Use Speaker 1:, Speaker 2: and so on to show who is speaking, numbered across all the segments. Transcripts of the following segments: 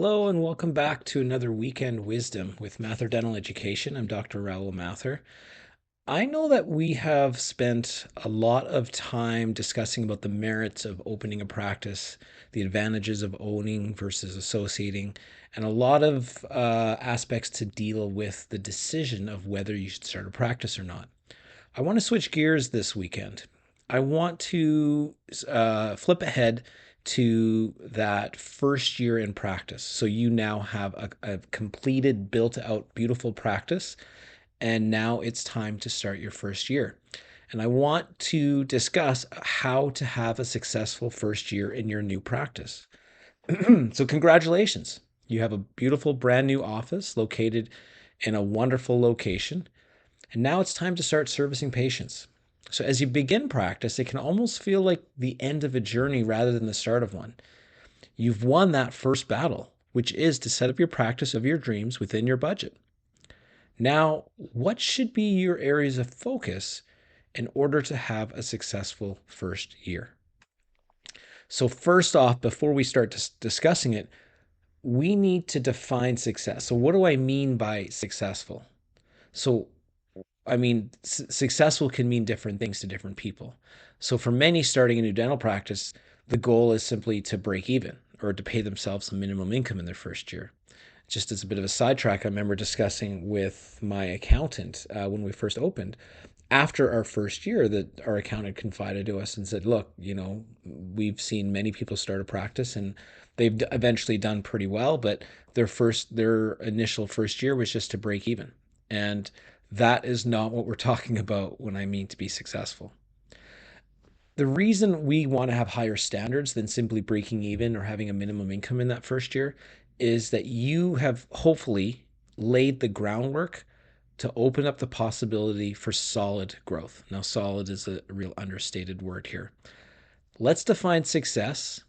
Speaker 1: Hello and welcome back to another Weekend Wisdom with Mathur Dental Education. I'm Dr. Raul Mathur. I know that we have spent a lot of time discussing about the merits of opening a practice, the advantages of owning versus associating, and a lot of aspects to deal with the decision of whether you should start a practice or not. I want to switch gears this weekend. I want to flip ahead to that first year in practice. So you now have a completed, built out, beautiful practice, and now it's time to start your first year. And I want to discuss how to have a successful first year in your new practice. So, congratulations. You have a beautiful, brand new office located in a wonderful location. And now it's time to start servicing patients. So as you begin practice, it can almost feel like the end of a journey rather than the start of one. You've won that first battle, which is to set up your practice of your dreams within your budget. Now, what should be your areas of focus in order to have a successful first year? So, first off, before we start discussing it, we need to define success. So, what do I mean by successful? So, successful can mean different things to different people. So for many starting a new dental practice, the goal is simply to break even or to pay themselves a minimum income in their first year. Just as a bit of a sidetrack, I remember discussing with my accountant when we first opened. After our first year, that our accountant confided to us and said, "Look, we've seen many people start a practice and they've eventually done pretty well, but their initial first year was just to break even." And that is not what we're talking about when I mean to be successful. The reason we want to have higher standards than simply breaking even or having a minimum income in that first year is that you have hopefully laid the groundwork to open up the possibility for solid growth. Now, solid is a real understated word here. Let's define success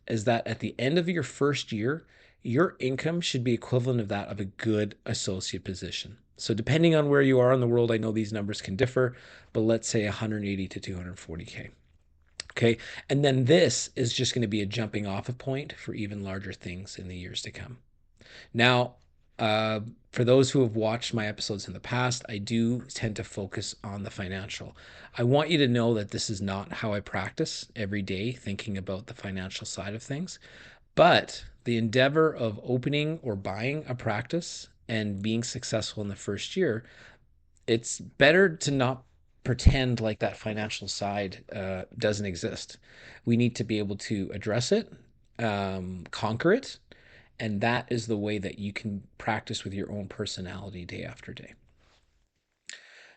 Speaker 1: as that at the end of your first year, your income should be equivalent of that of a good associate position. So depending on where you are in the world, I know these numbers can differ, but let's say 180 to 240K. Okay. And then this is just going to be a jumping off point for even larger things in the years to come. Now, for those who have watched my episodes in the past, I do tend to focus on the financial. I want you to know that this is not how I practice every day, thinking about the financial side of things. But the endeavor of opening or buying a practice and being successful in the first year, it's better to not pretend like that financial side doesn't exist. We need to be able to address it, conquer it, and that is the way that you can practice with your own personality day after day.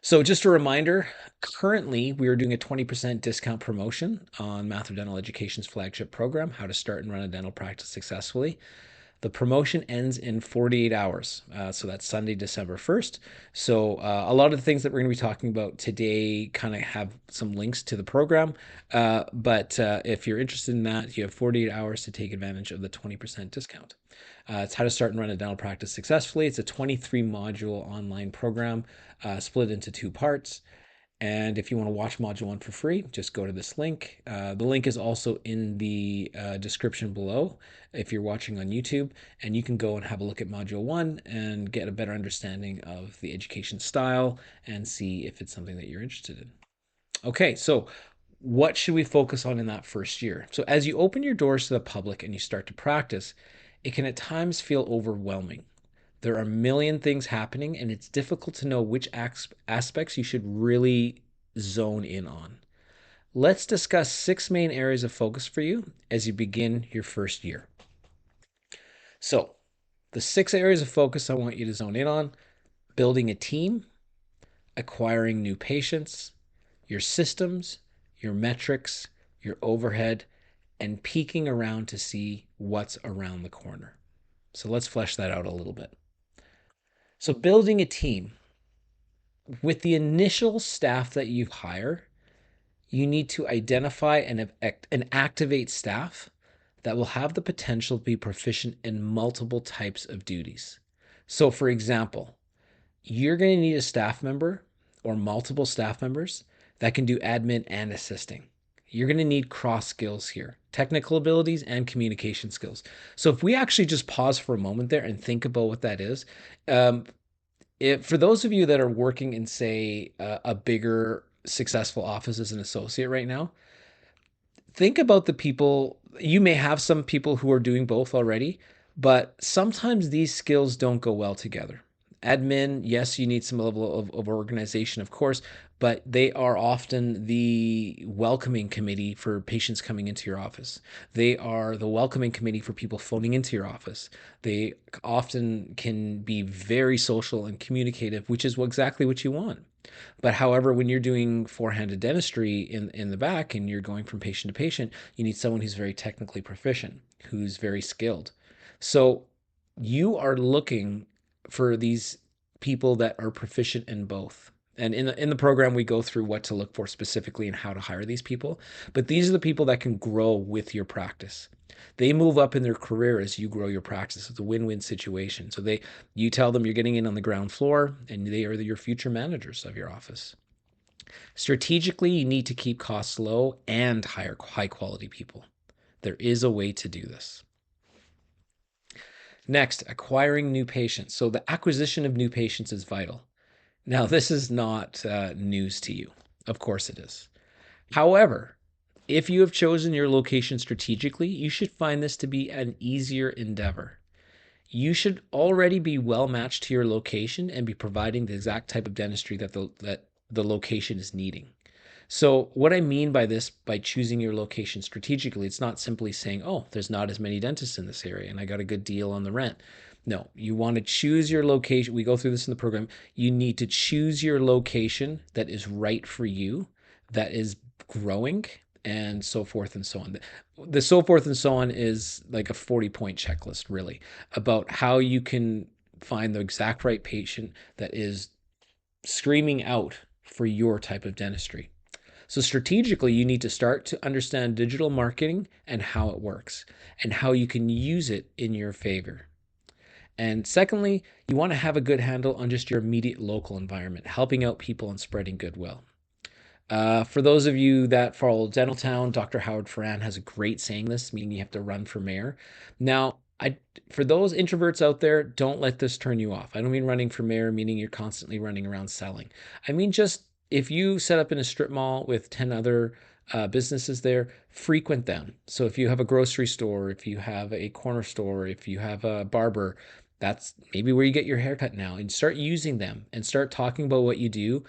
Speaker 1: So, just a reminder, currently we are doing a 20% discount promotion on Mathur Dental Education's flagship program, How to Start and Run a Dental Practice Successfully. The promotion ends in 48 hours. So that's Sunday, December 1st. So a lot of the things that we're going to be talking about today kind of have some links to the program. But if you're interested in that, you have 48 hours to take advantage of the 20% discount. It's how to start and run a dental practice successfully. It's a 23 module online program split into two parts. And if you want to watch Module 1 for free, just go to this link. The link is also in the description below if you're watching on YouTube, and you can go and have a look at Module 1 and get a better understanding of the education style and see if it's something that you're interested in. Okay, so what should we focus on in that first year? So as you open your doors to the public and you start to practice, it can at times feel overwhelming. There are a million things happening, and it's difficult to know which aspects you should really zone in on. Let's discuss 6 main areas of focus for you as you begin your first year. So, the 6 areas of focus I want you to zone in on: building a team, acquiring new patients, your systems, your metrics, your overhead, and peeking around to see what's around the corner. So, let's flesh that out a little bit. So, building a team. With the initial staff that you hire, you need to identify and activate staff that will have the potential to be proficient in multiple types of duties. So, for example, you're going to need a staff member or multiple staff members that can do admin and assisting. You're going to need cross skills here, technical abilities and communication skills. So if we actually just pause for a moment there and think about what that is, um, for those of you that are working in, say, a bigger successful office as an associate right now, think about the people. You may have some people who are doing both already, but sometimes these skills don't go well together. Admin, yes, you need some level of organization, of course, but they are often the welcoming committee for patients coming into your office. They are the welcoming committee for people phoning into your office. They often can be very social and communicative, which is exactly what you want. But however, when you're doing four-handed dentistry in the back and you're going from patient to patient, you need someone who's very technically proficient, who's very skilled. So you are looking for these people that are proficient in both. And in the program, we go through what to look for specifically and how to hire these people. But these are the people that can grow with your practice. They move up in their career as you grow your practice. It's a win-win situation. So you tell them you're getting in on the ground floor, and they are your future managers of your office. Strategically, you need to keep costs low and hire high quality people. There is a way to do this. Next, acquiring new patients. So the acquisition of new patients is vital. Now, this is not news to you. Of course it is. However, if you have chosen your location strategically, you should find this to be an easier endeavor. You should already be well matched to your location and be providing the exact type of dentistry that the location is needing. So, what I mean by this, by choosing your location strategically, it's not simply saying, oh, there's not as many dentists in this area and I got a good deal on the rent. No, you want to choose your location. We go through this in the program. You need to choose your location that is right for you, that is growing, and so forth and so on. The so forth and so on is like a 40-point checklist, really, about how you can find the exact right patient that is screaming out for your type of dentistry. So strategically, you need to start to understand digital marketing and how it works and how you can use it in your favor. And secondly, you want to have a good handle on just your immediate local environment, helping out people and spreading goodwill. For those of you that follow Dentaltown, Dr. Howard Ferran has a great saying this, meaning you have to run for mayor. Now, for those introverts out there, don't let this turn you off. I don't mean running for mayor, meaning you're constantly running around selling. I mean, just if you set up in a strip mall with 10 other businesses there, frequent them. So if you have a grocery store, if you have a corner store, if you have a barber, that's maybe where you get your haircut now, and start using them and start talking about what you do,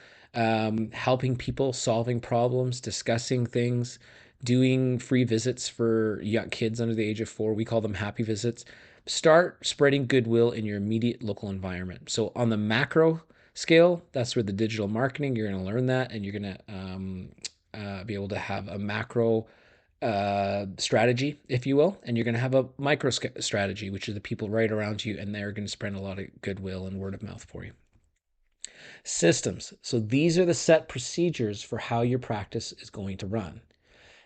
Speaker 1: helping people, solving problems, discussing things, doing free visits for young kids under the age of 4. We call them happy visits. Start spreading goodwill in your immediate local environment. So on the macro scale, that's where the digital marketing, you're going to learn that, and you're going to be able to have a macro strategy, if you will, and you're going to have a micro strategy, which are the people right around you, and they're going to spread a lot of goodwill and word of mouth for you. Systems. So these are the set procedures for how your practice is going to run.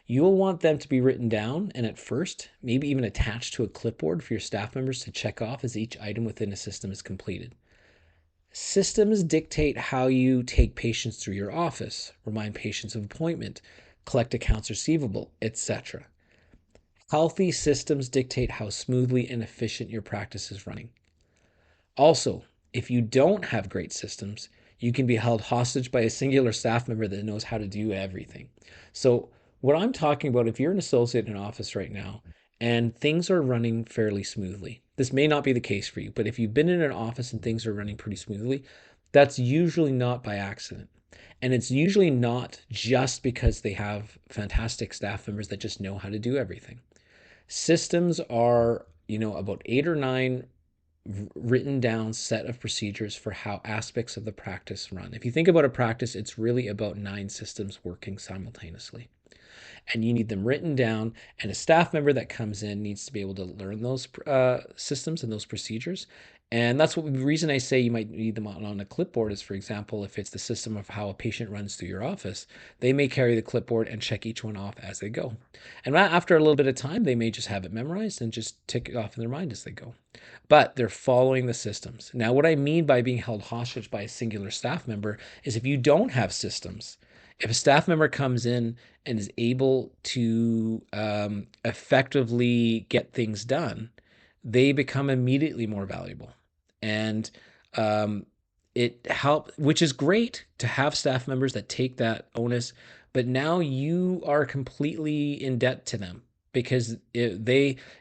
Speaker 1: You will want them to be written down and at first, maybe even attached to a clipboard for your staff members to check off as each item within a system is completed. Systems dictate how you take patients through your office, remind patients of appointment, collect accounts receivable, etc. Healthy systems dictate how smoothly and efficient your practice is running. Also, if you don't have great systems, you can be held hostage by a singular staff member that knows how to do everything. So, what I'm talking about, if you're an associate in an office right now and things are running fairly smoothly, this may not be the case for you, but if you've been in an office and things are running pretty smoothly, that's usually not by accident. And it's usually not just because they have fantastic staff members that just know how to do everything. Systems are, about 8 or 9 written down set of procedures for how aspects of the practice run. If you think about a practice, it's really about 9 systems working simultaneously. And you need them written down, and a staff member that comes in needs to be able to learn those systems and those procedures. And that's what the reason I say you might need them on a clipboard is, for example, if it's the system of how a patient runs through your office, they may carry the clipboard and check each one off as they go. And after a little bit of time, they may just have it memorized and just tick it off in their mind as they go. But they're following the systems. Now, what I mean by being held hostage by a singular staff member is if you don't have systems, If a staff member comes in and is able to effectively get things done, they become immediately more valuable. And um, it helps, which is great to have staff members that take that onus. But now you are completely in debt to them because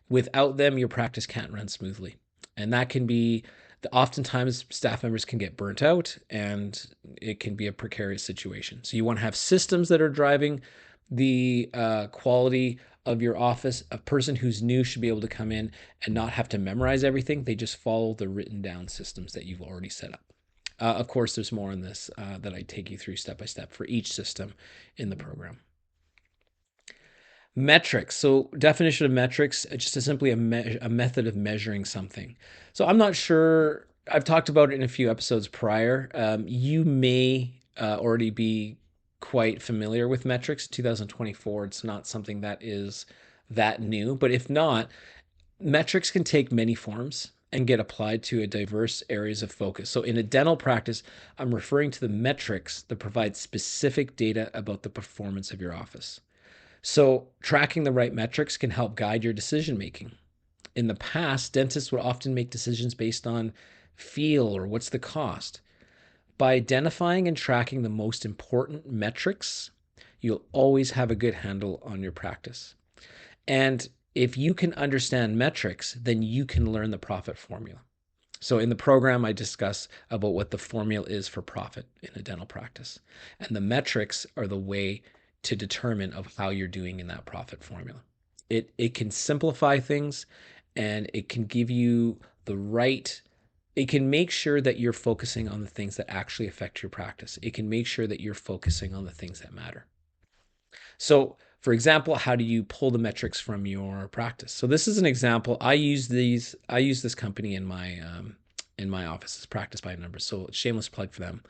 Speaker 1: without them, your practice can't run smoothly. And that can be, oftentimes staff members can get burnt out and it can be a precarious situation. So you want to have systems that are driving the quality of your office. A person who's new should be able to come in and not have to memorize everything. They just follow the written down systems that you've already set up. Of course, there's more on this that I take you through step by step for each system in the program. Metrics. So, definition of metrics, just simply a method of measuring something. So, I'm not sure. I've talked about it in a few episodes prior. You may already be quite familiar with metrics. 2024, it's not something that is that new. But if not, metrics can take many forms and get applied to a diverse areas of focus. So, in a dental practice, I'm referring to the metrics that provide specific data about the performance of your office. So, tracking the right metrics can help guide your decision making. In the past, dentists would often make decisions based on feel or what's the cost. By identifying and tracking the most important metrics, you'll always have a good handle on your practice. And if you can understand metrics, then you can learn the profit formula. So in the program, I discuss about what the formula is for profit in a dental practice. And the metrics are the way to determine of how you're doing in that profit formula. It can simplify things and it can give you the right, it can make sure that you're focusing on the things that actually affect your practice. It can make sure that you're focusing on the things that matter. So, for example, how do you pull the metrics from your practice? So this is an example. I use this company in my office. It's Practice by Numbers. So shameless plug for them.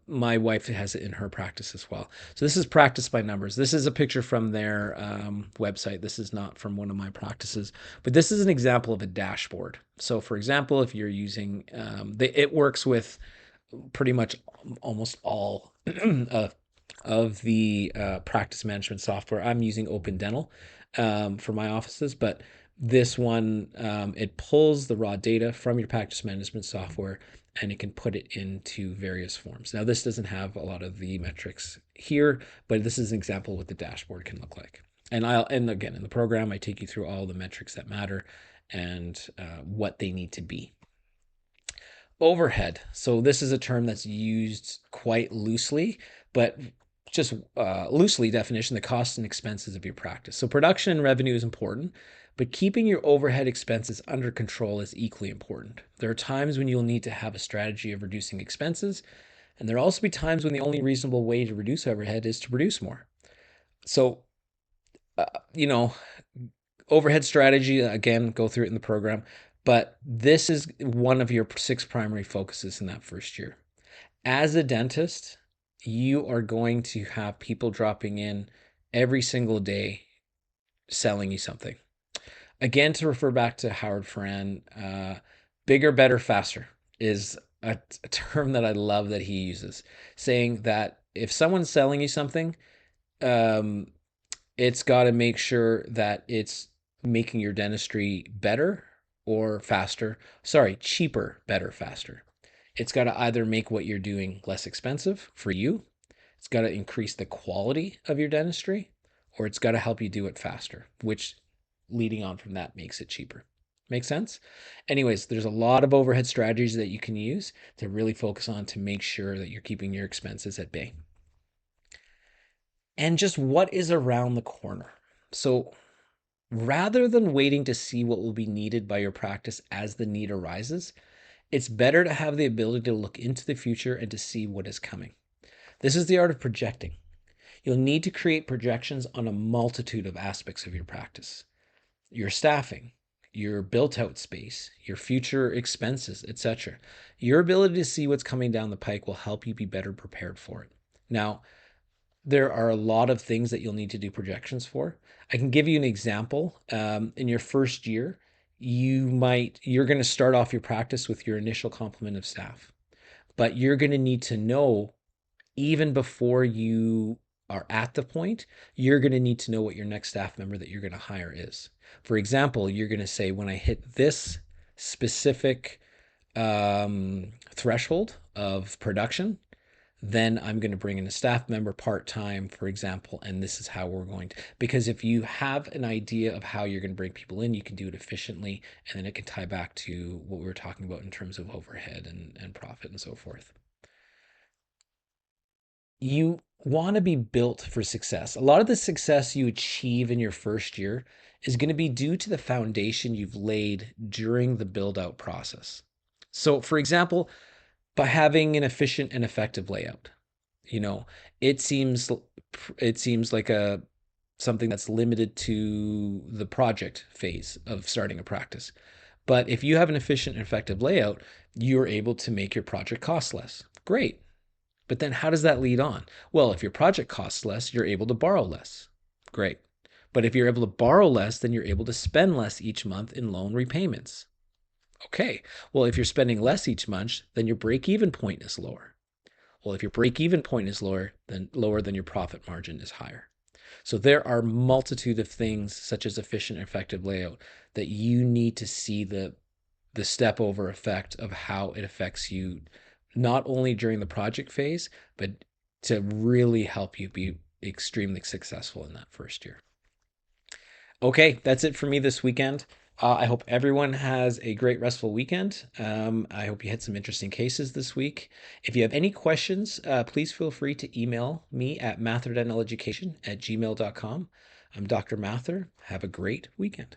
Speaker 1: My wife has it in her practice as well. So this is Practice by Numbers. This is a picture from their website. This is not from one of my practices, but this is an example of a dashboard. So, for example, if you're using, it works with pretty much almost all of the practice management software. I'm using Open Dental for my offices, but this one, it pulls the raw data from your practice management software and it can put it into various forms. Now, this doesn't have a lot of the metrics here, but this is an example of what the dashboard can look like. And again, in the program, I take you through all the metrics that matter and what they need to be. Overhead. So this is a term that's used quite loosely, but just loosely definition, the costs and expenses of your practice. So production and revenue is important, but keeping your overhead expenses under control is equally important. There are times when you'll need to have a strategy of reducing expenses, and there'll also be times when the only reasonable way to reduce overhead is to produce more. So, uh, you know, overhead strategy, again, go through it in the program, but this is one of your 6 primary focuses in that first year. As a dentist, you are going to have people dropping in every single day selling you something. Again, to refer back to Howard Farran, bigger, better, faster is a term that I love that he uses, saying that if someone's selling you something, um, it's got to make sure that it's making your dentistry better or faster. Sorry, cheaper, better, faster. It's got to either make what you're doing less expensive for you, it's got to increase the quality of your dentistry, or it's got to help you do it faster, which leading on from that makes it cheaper. Make sense? Anyways, there's a lot of overhead strategies that you can use to really focus on to make sure that you're keeping your expenses at bay. And just what is around the corner. So, rather than waiting to see what will be needed by your practice as the need arises, it's better to have the ability to look into the future and to see what is coming. This is the art of projecting. You'll need to create projections on a multitude of aspects of your practice, your staffing, your built out space, your future expenses, etc. Your ability to see what's coming down the pike will help you be better prepared for it. Now, there are a lot of things that you'll need to do projections for. I can give you an example. In your first year, you're going to start off your practice with your initial complement of staff, but you're going to need to know even before you are at the point, you're going to need to know what your next staff member that you're going to hire is. For example, you're going to say, when I hit this specific threshold of production, then I'm going to bring in a staff member part-time, for example, and this is how we're going to, because if you have an idea of how you're going to bring people in, you can do it efficiently, and then it can tie back to what we were talking about in terms of overhead and profit and so forth. You want to be built for success. A lot of the success you achieve in your first year is going to be due to the foundation you've laid during the build out process. So, for example, by having an efficient and effective layout, you know, it seems it seems like a something that's limited to the project phase of starting a practice. But if you have an efficient and effective layout, you're able to make your project cost less. Great. But then how does that lead on? Well, if your project costs less, you're able to borrow less. Great. But if you're able to borrow less, then you're able to spend less each month in loan repayments. Okay. Well, if you're spending less each month, then your break even point is lower. Well, if your break even point is lower than your profit margin is higher. So there are multitude of things such as efficient and effective layout that you need to see the step over effect of how it affects you, not only during the project phase, but to really help you be extremely successful in that first year. Okay, that's it for me this weekend. I hope everyone has a great restful weekend. I hope you had some interesting cases this week. If you have any questions, please feel free to email me at mathurdentaleducation@gmail.com. I'm Dr. Mathur. Have a great weekend.